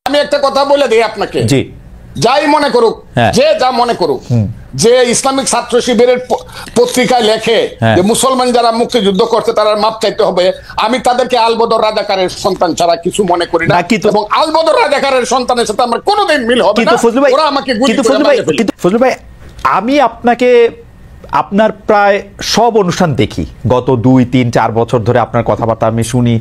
আমি একটা কথা বলে দিই আপনাকে, জি, যাই মনে করুক, যে যা মনে করুক, যে ইসলামিক ছাত্র শিবিরের পত্রিকায় লেখে যে মুসলমান যারা মুক্তিযুদ্ধ করছে তারা মাপ চাইতে হবে, আমি তাদেরকে আলবদর রাজাকারের সন্তান ছাড়া কিছু মনে করি না, এবং আলবদর রাজাকারের সন্তানের সাথে আমার কোনোদিন মিল হবে না। ওরা আমাকে ফজলুল ভাই, আমি আপনাকে আপনার প্রায় সব অনুষ্ঠান দেখি, গত 2, 3, 4 বছর ধরে আপনার কথাবার্তা আমি শুনি।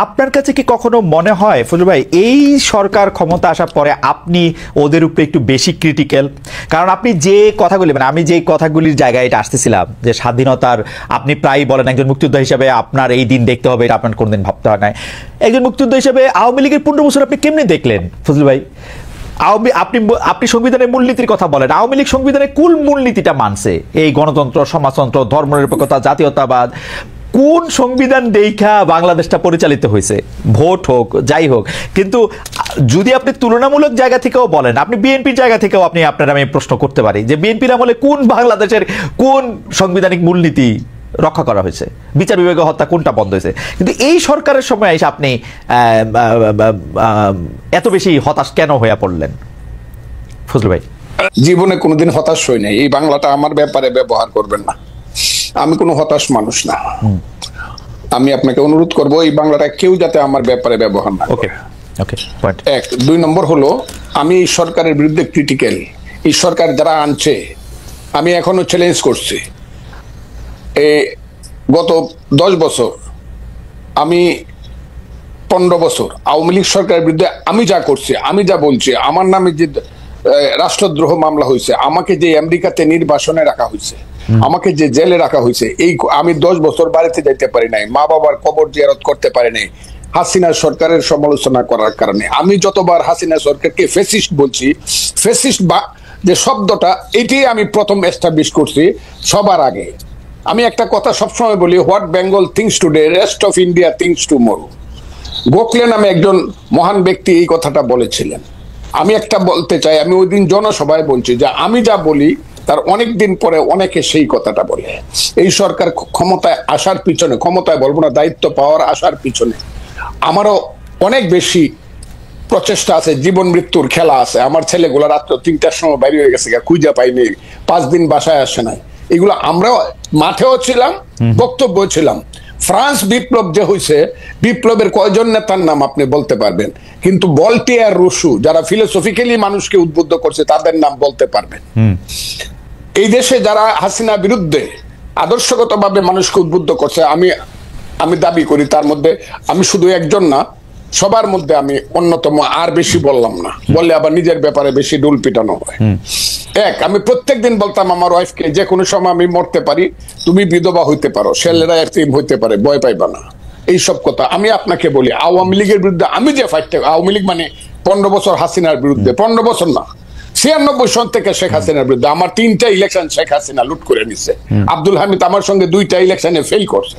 আপনার কাছে কি কখনো মনে হয় ফজলুল ভাই এই সরকার ক্ষমতা আসার পরে আপনি ওদের উপরে একটু বেশি ক্রিটিক্যাল? কারণ আপনি যে কথাগুলি, মানে আমি যে কথাগুলির জায়গায় এটা আসতেছিলাম, যে স্বাধীনতার আপনি প্রায়ই বলেন একজন মুক্তিযোদ্ধা হিসেবে আপনার এই দিন দেখতে হবে, এটা আপনার কোনোদিন ভাবতে হয় না। একজন মুক্তিযোদ্ধা হিসেবে আওয়ামী লীগের 15 বছর আপনি কেমনে দেখলেন ফজলুল ভাই? আপনি সংবিধানের মূলনীতির কথা বলেন, আওয়ামী লীগ সংবিধানের কুল মূলনীতিটা মানছে, এই গণতন্ত্র, সমাজতন্ত্র, ধর্মনিরপেক্ষতা, জাতীয়তাবাদ। কোন সংবিধান দেখা বাংলাদেশটা পরিচালিত হয়েছে? ভোট হোক, যাই হোক। কিন্তু যদি আপনি তুলনামূলক জায়গা থেকেও বলেন, আপনি বিএনপির জায়গা থেকেও আপনি আপনার আমি প্রশ্ন করতে পারি যে বিএনপির আমলে কোন বাংলাদেশের কোন সাংবিধানিক মূলনীতি রক্ষা করা হয়েছে, বিচার বিভাগে হত্যা কোনটা বন্ধ হয়েছে? কিন্তু এই সরকারের সময় এসে আপনি এত বেশি হতাশ কেন হয়ে পড়লেন ফজলুল ভাই? জীবনে কোনোদিন হতাশ হই নাই। এই বাংলাটা আমার ব্যাপারে ব্যবহার করবেন না, আমি কোনো হতাশ মানুষ না। আমি আপনাকে অনুরোধ করব এই বাংলাটা কেউ যাতে আমার ব্যাপারে ব্যবহার না করে। এক, 2 নম্বর হলো আমি এই সরকারের বিরুদ্ধে ক্রিটিক্যাল। এই সরকার যারা আনছে আমি এখনো চ্যালেঞ্জ করছি। গত 10 বছর, আমি 15 বছর আওয়ামী লীগ সরকারের বিরুদ্ধে আমি যা করছি, আমি যা বলছি, আমার নামে যে রাষ্ট্রদ্রোহ মামলা হয়েছে, আমাকে যে আমেরিকাতে নির্বাসনে রাখা হয়েছে, আমাকে যে জেলে রাখা হয়েছে, এই আমি 10 বছর বাড়িতে যাইতে পারি নাই, মা বাবার কবর জিয়ারত করতে পারি নাই হাসিনা সরকারের সমালোচনা করার কারণে। আমি যতবার হাসিনা সরকারকে ফ্যাসিস্ট বলছি, ফ্যাসিস্ট বা যে শব্দটা, এটাই আমি প্রথম এস্টাবলিশ করছি সবার আগে। আমি একটা কথা সবসময় বলি, what Bengal things today, rest of India things tomorrow. Gokhale নামে একজন মহান ব্যক্তি এই কথাটা বলেছিলেন। আমি একটা বলতে চাই, আমি ওই দিন জনসভায় বলছি যে আমি যা বলি তার অনেক দিন পরে অনেকে সেই কথাটা বলে। এই সরকার ক্ষমতায় আসার পিছনে, ক্ষমতায় বলবো না, দায়িত্ব পাওয়ার আসার পিছনে আমারও অনেক বেশি প্রচেষ্টা আছে, জীবন মৃত্যুর খেলা আছে। আমার ছেলেগুলো রাত্র 3টার সময় বাইরে হয়ে গেছে, খুঁজে পাইনি, 5 দিন বাসায় আসে নাই। এগুলো আমরাও মাঠেও ছিলাম, বক্তব্য ছিলাম। ফ্রান্স বিপ্লব যে হয়েছে, বিপ্লবের কয়জন নেতার নাম আপনি বলতে পারবেন? কিন্তু ভলটেয়ার, রুশো, যারা ফিলোসফিক্যালি মানুষকে উদ্বুদ্ধ করছে, তাদের নাম বলতে পারবেন? এই দেশে যারা হাসিনা বিরুদ্ধে আদর্শগতভাবে মানুষকে উদ্বুদ্ধ করছে, আমি দাবি করি তার মধ্যে আমি শুধু একজন না, সবার মধ্যে আমি অন্যতম। আর বেশি বললাম না, বললে আবার নিজের ব্যাপারে বেশি ডুল পিটানো হয়। এক, আমি প্রত্যেকদিন বলতাম আমার ওয়াইফকে, যে কোনো সময় আমি মরতে পারি, তুমি বিধবা হইতে পারো, ছেলেরা এতিম হইতে পারে, ভয় পাইবা না। এইসব কথা আমি আপনাকে বলি। আওয়ামী লীগের বিরুদ্ধে আমি যে ফাইটটা, আওয়ামী লীগ মানে 15 বছর হাসিনার বিরুদ্ধে, 15 বছর না, 96 সন থেকে শেখ হাসিনার বিরুদ্ধে। আমার 3টা ইলেকশন শেখ হাসিনা লুট করে নিছে। আব্দুল হামিদ আমার সঙ্গে 2টা ইলেকশনে ফেল করছে,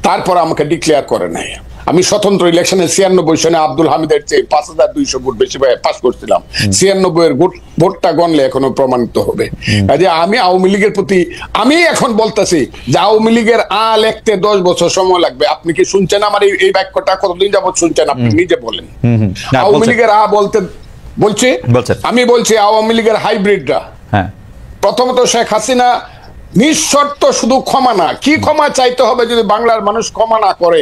তারপর আমাকে ডিক্লেয়ার করে নাই। আমি স্বতন্ত্র ইলেকশনে 96 সনে আব্দুল হামিদের চেয়ে 5200 ভোট বেশি পাস করছিলাম। 96 এর ভোটটা গণলে এখনো প্রমাণিত হবে। কাজে আমি আওয়ামী লীগের প্রতি, আমি এখন বলতেছি যে আওয়ামী লীগের লিখতে 10 বছর সময় লাগবে। আপনি কি শুনছেন আমার এই বাক্যটা? কতদিন যাবত শুনছেন? আপনি নিজে বলেন। আওয়ামী লীগের বলতে বলছি, আমি বলছি আওয়ামী লীগের হাইব্রিডরা। প্রথমত শেখ হাসিনা নিঃশর্ত শুধু ক্ষমা না, কি ক্ষমা চাইতে হবে যদি বাংলার মানুষ ক্ষমা না করে?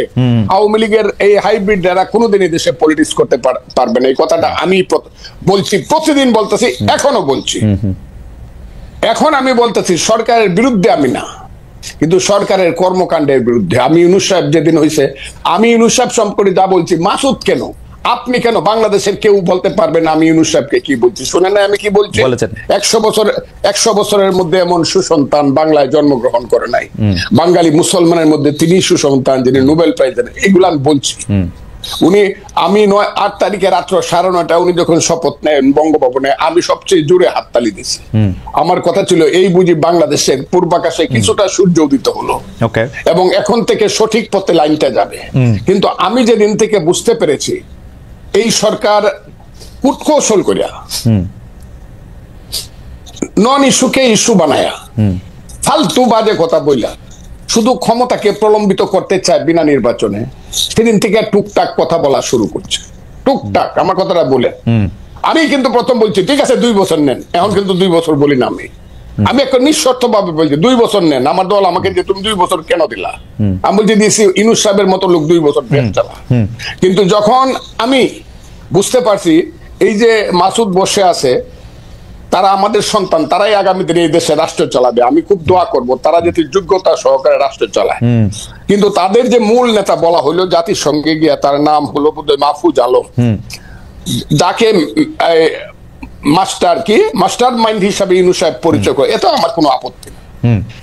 আওয়ামী লীগের এই হাইব্রিড যারা কোনোদিনই দেশে পলিটিক্স করতে পারবে না। এই কথাটা আমি বলছি, প্রতিদিন বলতেছি, এখনো বলছি। এখন আমি বলতেছি সরকারের বিরুদ্ধে আমি না, কিন্তু সরকারের কর্মকাণ্ডের বিরুদ্ধে। আমি ইউনূস সাহেব যেদিন হয়েছে, আমি ইউনূস সাহেব সম্পর্কে যা বলছি, মাসুদ কেন, আপনি কেন, বাংলাদেশের কেউ বলতে পারবে না আমি ইউনূস সাহেবকে কি বলছি? শুনেন না আমি কি বলছি? 100 বছরের মধ্যে এমন সুসন্তান বাংলায় জন্মগ্রহণ করে নাই। বাঙালি মুসলমানের মধ্যে তিনি সুসন্তান, যিনি নোবেল প্রাইজ দেন। এগুলো আমি বলছি। উনি, আমি 8 তারিখে রাত্র 9:30 উনি যখন শপথ নেন বঙ্গভবনে, আমি সবচেয়ে জোরে হাততালি দিছি। আমার কথা ছিল এই বুঝি বাংলাদেশের পূর্বাকাশে কিছুটা সূর্য উদিত হলো, এবং এখন থেকে সঠিক পথে লাইনটা যাবে। কিন্তু আমি যেদিন থেকে বুঝতে পেরেছি এই সরকার কূটকৌশল করিয়া নন ইস্যুকে ইস্যু বানায়া, ফালতু বাজে কথা বইলা শুধু ক্ষমতাকে প্রলম্বিত করতে চায় বিনা নির্বাচনে, সেদিন থেকে টুকটাক কথা বলা শুরু করছে। টুকটাক আমার কথাটা বলে। আমি কিন্তু প্রথম বলছি ঠিক আছে 2 বছর নেন, এখন কিন্তু 2 বছর বলি না আমি একটা নিঃশর্ত ভাবে বলছি 2 বছর নেন। আমার দল আমাকে যে তুমি 2 বছর কেন দিলা, আমি বলছি দিয়েছি ইউনূস সাহেবের মতো লোক 2 বছর দেশ চালা। কিন্তু যখন আমি বুঝতে পারছি এই যে মাসুদ বসে আছে, তারা আমাদের সন্তান, তারাই আগামী দিনে এই দেশে রাষ্ট্র চালাবে, আমি খুব দোয়া করব তারা যাতে যোগ্যতা সহকারে রাষ্ট্র চালায়। কিন্তু তাদের যে মূল নেতা বলা হলো জাতিসংঘে গিয়া, তার নাম হলো বোধহয় মাহফুজ আলম, যাকে মাস্টার মাইন্ড হিসাবে ইউনূস সাহেব পরিচয় করে, এতে আমার কোনো আপত্তি নেই।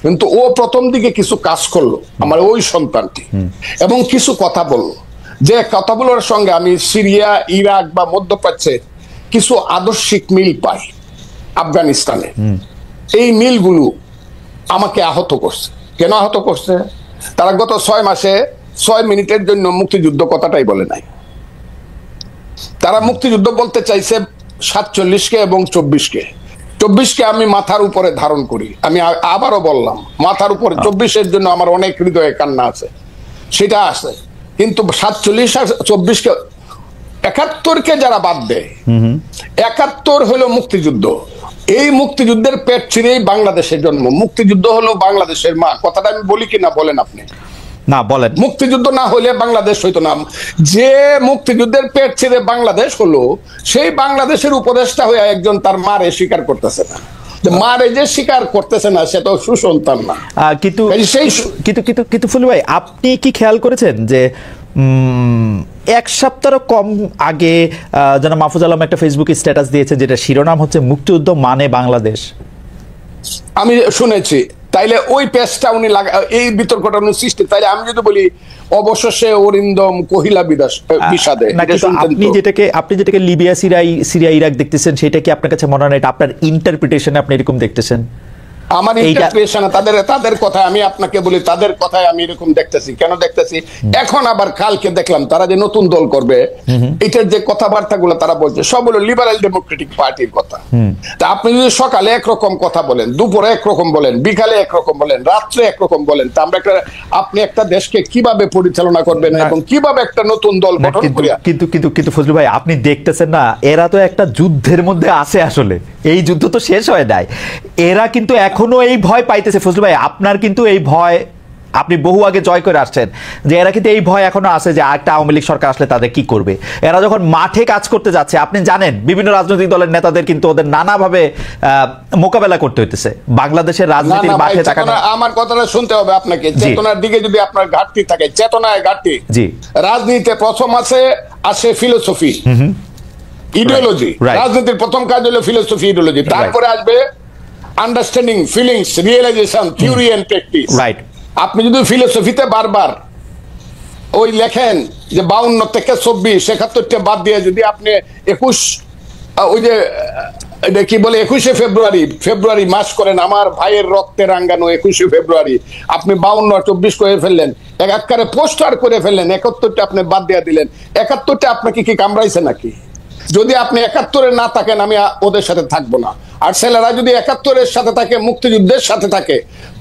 কিন্তু ও প্রথম দিকে কিছু কাজ করলো আমার ওই সন্তানটি, এবং কিছু কথা বললো, যে কথাগুলোর সঙ্গে আমি সিরিয়া, ইরাক বা মধ্যপ্রাচ্যে কিছু আদর্শিক মিল পাই। আফগানিস্তানে এই মিলগুলো আমাকে আহত করছে। কেন আহত করছে? তারা গত 6 মাসে 6 মিনিটের জন্য মুক্তিযুদ্ধ কথাটাই বলে নাই। তারা মুক্তিযুদ্ধ বলতে চাইছে 47-কে এবং 24-কে আমি মাথার উপরে ধারণ করি। আমি আবারও বললাম, মাথার উপরে 24-এর জন্য আমার অনেক হৃদয়ে কান্না আছে, সেটা আছে। কিন্তু 47 আর 24-কে, 71-কে যারা বাদ দেয়, 71 হলো মুক্তিযুদ্ধ। এই মুক্তিযুদ্ধের পেট ছিঁড়েই বাংলাদেশের জন্ম। মুক্তিযুদ্ধ হলো বাংলাদেশের মা। কথাটা আমি বলি কিনা বলেন আপনি? না বলেন। মুক্তিযুদ্ধ না হলে বাংলাদেশ হইতো না। যে মুক্তিযুদ্ধের পেট ছিঁড়ে বাংলাদেশ হলো, সেই বাংলাদেশের উপদেষ্টা হয়ে একজন তার মারে স্বীকার করতেছে না। মারে যে স্বীকার করতেছে না, সেটা সুসন্তান না। কিন্তু ফুলু ভাই, আপনি কি খেয়াল করেছেন যে 1 সপ্তাহ কম আগে যেন মাহফুজ আলম একটা ফেসবুকে স্ট্যাটাস দিয়েছে, যেটা শিরোনাম হচ্ছে মুক্তিযুদ্ধ মানে বাংলাদেশ? আমি শুনেছি। তাইলে ওই পেজটা উনি এই বিতর্কটা উনি সৃষ্টি, তাইলে আমি যদি বলি অবশেষে অরিন্দম কহিলা বিষাদে, আপনি যেটাকে লিবিয়া, সিরিয়া, ইরাক দেখতেছেন, সেটা কি আপনার কাছে মনে হয় এটা আপনার ইন্টারপ্রিটেশনে আপনি এরকম দেখতেছেন? আমার ইন্টারপ্রিটেশন, তাদের কথা আমি আপনাকে বলি, তাদের কথায় আমি এরকম দেখতেছি। কেন দেখতেছি? এখন আবার কালকে দেখলাম তারা যে নতুন দল করবে, এটার যে কথাবার্তাগুলো তারা বলছে সব হলো লিবারেল ডেমোক্রেটিক পার্টির কথা। তা আপনি যদি সকালে একরকম কথা বলেন, দুপুরে একরকম বলেন, বিকালে একরকম বলেন, রাত্রে একরকম বলেন, তা আমরা আপনি একটা দেশকে কিভাবে পরিচালনা করবেন এবং কিভাবে একটা নতুন দল গঠন করিয়া। কিন্তু ফজলু ভাই, আপনি দেখতেছেন না, এরা তো একটা যুদ্ধের মধ্যে আছে। আসলে এই যুদ্ধ তো শেষ হয় নাই, এরা কিন্তু এখনো এই ভয় পাইতেছে। ফজলু ভাই, আপনার কিন্তু এই ভয় আপনি বহু আগে জয় করে আসছেন, যে এরা কিন্তু এই ভয় এখনো আছে যে একটা আওয়ামী লীগ সরকার আসলে তাদের কি করবে। এরা যখন মাঠে কাজ করতে যাচ্ছে, আপনি জানেন বিভিন্ন রাজনৈতিক দলের নেতাদের কিন্তু ওদের নানাভাবে মোকাবেলা করতে হইতেছে। বাংলাদেশের রাজনীতির মাঠে থাকা, আমার কথাটা শুনতে হবে আপনাকে। চেতনার দিকে যদি আপনার ঘাটতি থাকে, চেতনায় ঘাটতি। জি, রাজনীতিতে প্রথম আসে ফিলোসফি, ইডিওলজি। রাজনীতির প্রথম কাজ হলো ফিলোসফি, ইডিওলজি। তারপরে আসবে understanding, feelings, realization, theory and practice. Right. আপনি যদি ফিলোসফিতে বারবার ওই লেখেন যে 52 থেকে 24, 71টা বাদ দিয়ে যদি আপনি 21, ওই যে এটা কি বলে 21শে ফেব্রুয়ারি মাস করেন, আমার ভাইয়ের রক্তে রাঙ্গানো 21শে ফেব্রুয়ারি, আপনি 52 আর 24 করে ফেললেন, একাকারে পোস্টার করে ফেললেন, 71টা আপনি বাদ দিয়ে দিলেন। 71টা আপনাকে কি কামড়াইছে নাকি? যদি আপনি 71-এ না থাকেন, আমি ওদের সাথে থাকবো না। আর ছেলেরা যদি 71-এর সাথে থাকে, মুক্তিযুদ্ধের সাথে থাকে,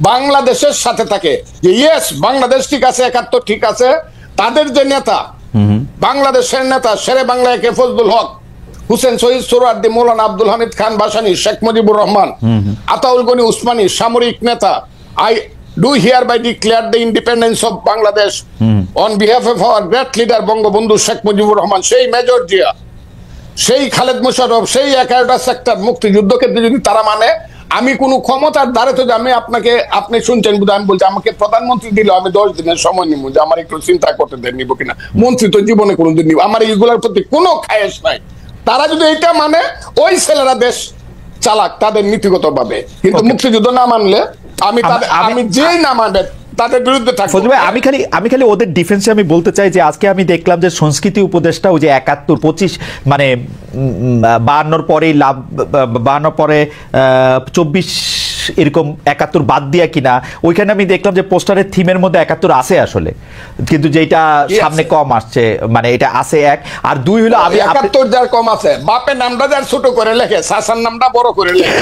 বাংলাদেশের সাথে থাকে, যে ইয়েস বাংলাদেশ ঠিক আছে, 71 ঠিক আছে, তাদের যে নেতা, বাংলাদেশের নেতা শেরে বাংলা কে ফজলুল হক, হুসেন শহীদ সোহরাওয়ার্দী, মৌলানা আব্দুল হামিদ খান ভাসানী, শেখ মুজিবুর রহমান, আতাউল গনি উসমানী, সামরিক নেতা, I do hereby declare the independence of Bangladesh on behalf of our great leader Bangabandhu Sheikh Mujibur Rahman, সেই মেজর জিয়া, সেই খালেদ মোশাররফ, সেই 11টা সেক্টর মুক্তিযুদ্ধকে যদি তারা মানে, আমি কোন ক্ষমতার দ্বারে তো আমি আপনাকে, আপনি শুনছেন বুঝে, আমি বলছি আমাকে প্রধানমন্ত্রী দিল, আমি 10 দিনের সময় নিব যে আমার একটু চিন্তা করতে দেন, নিব কিনা। মন্ত্রী তো জীবনে কোনোদিন নিব, আমার এইগুলোর প্রতি কোনো খায়েশ নাই। তারা যদি এটা মানে, ওই ছেলেরা দেশ চালাক তাদের নীতিগত ভাবে, কিন্তু মুক্তিযুদ্ধ না মানলে আমি যেই না মানবে তাদের বিরুদ্ধে থাকবো। আমি খালি ওদের ডিফেন্সে আমি বলতে চাই যে আজকে আমি দেখলাম যে সংস্কৃতি উপদেষ্টা ওই যে 71, 25 মানে 52 পরে 24 এরকম 71 বাদ দিয়া কিনা, ওইখানে আমি দেখলাম যে পোস্টারের থিমের মধ্যে 71 আছে আসলে, কিন্তু যেটা সামনে কম আসছে, মানে এটা আছে 1 আর 2 হলো আমি 71 যার কম আছে, বাপের নামটা যার ছোট করে লেখে, শাসার নামটা বড় করে লেখে,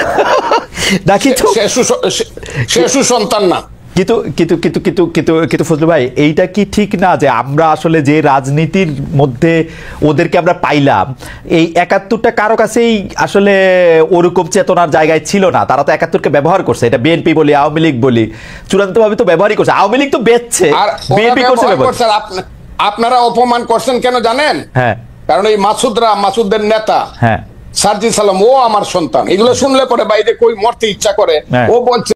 দেখি তো সে সুসন্তান না। কিন্তু কিন্তু কিন্তু কিন্তু কিন্তু কিন্তু ফজলু ভাই, এইটা কি ঠিক না যে আমরা আসলে যে রাজনীতির মধ্যে ওদেরকে আমরা পাইলাম, এই ৭১টা কারো কাছেই আসলে ওরকম চেতনার জায়গায় ছিল না। তারা তো ৭১কে ব্যবহার করছে, এটা বিএনপি বলি আওয়ামী লীগ বলি, চূড়ান্তভাবে তো ব্যবহারই করছে। আওয়ামী লীগ তো বেচছে, আর বিএনপি করছে ব্যবহার। আপনারা অপমান করছেন কেন জানেন? হ্যাঁ, কারণ এই মাসুদের নেতা হ্যাঁ, সার্জি সালাম ও আমার সন্তান, এগুলো শুনলে পরে বাইরে কই মরতে ইচ্ছা করে। হ্যাঁ। ও বলছে